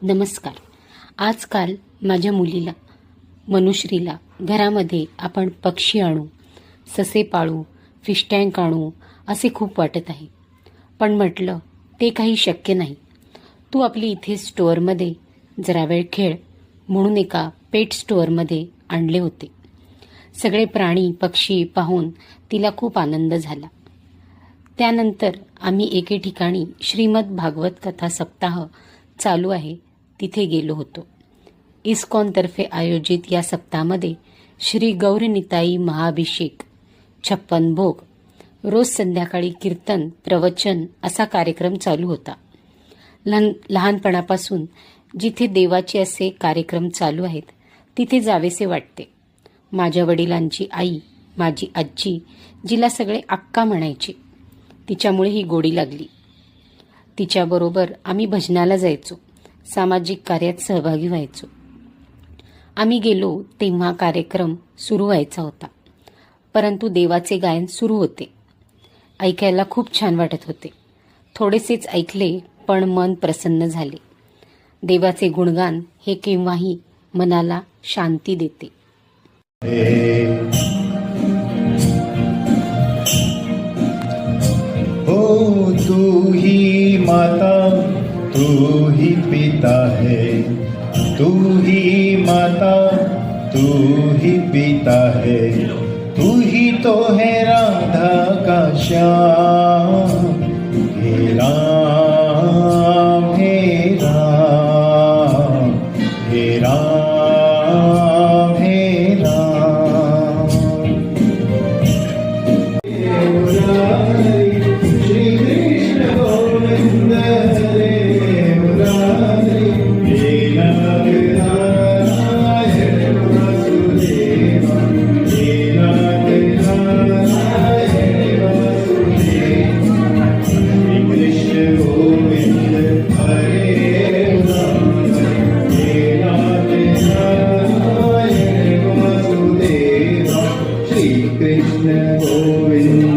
नमस्कार. आजकाल माझ्या मुलीला मनुश्रीला घरामध्ये आपण पक्षी आणू, ससे पाळू, फिश टँक आणू असे खूप वाटत आहे. पण म्हटलं ते काही शक्य नाही. तू आपली इथे स्टोअरमध्ये जरा वेळ खेळ म्हणून एका पेट स्टोअरमध्ये आणले होते. सगळे प्राणी पक्षी पाहून तिला खूप आनंद झाला. त्यानंतर आम्ही एके ठिकाणी श्रीमद भागवत कथा सप्ताह चालू आहे तिथे गेलो होतो. इस्कॉनतर्फे आयोजित या सप्ताहामध्ये श्री गौरनिताई महाअभिषेक, 56 भोग, रोज संध्याकाळी कीर्तन, प्रवचन असा कार्यक्रम चालू होता. लहानपणापासून जिथे देवाचे असे कार्यक्रम चालू आहेत तिथे जावेसे वाटते. माझ्या वडिलांची आई, माझी आजी, जिला सगळे अक्का म्हणायचे, तिच्यामुळे ही गोडी लागली. तिच्याबरोबर आम्ही भजनाला जायचो, सामाजिक कार्यात सहभागी व्हायचो. आम्ही गेलो तेव्हा कार्यक्रम सुरू व्हायचा होता, परंतु देवाचे गायन सुरू होते. ऐकायला खूप छान वाटत होते. थोडेसेच ऐकले पण मन प्रसन्न झाले. देवाचे गुणगान हे केव्हाही मनाला शांती देते. हो तू ही माता, तू ही पिता है, तू ही माता, तू ही पिता है, तू ही तो है राधा का श्याम. हे राम, हे राम, हे राम, हे राम. श्री कृष्ण गोविंद हरे मुरारी, हे नारायण वासुदेव, हे नारायण वासुदेव. श्री कृष्ण गोविंद हरे मुरारी, हे नारायण वासुदेव. श्री कृष्ण गोविंद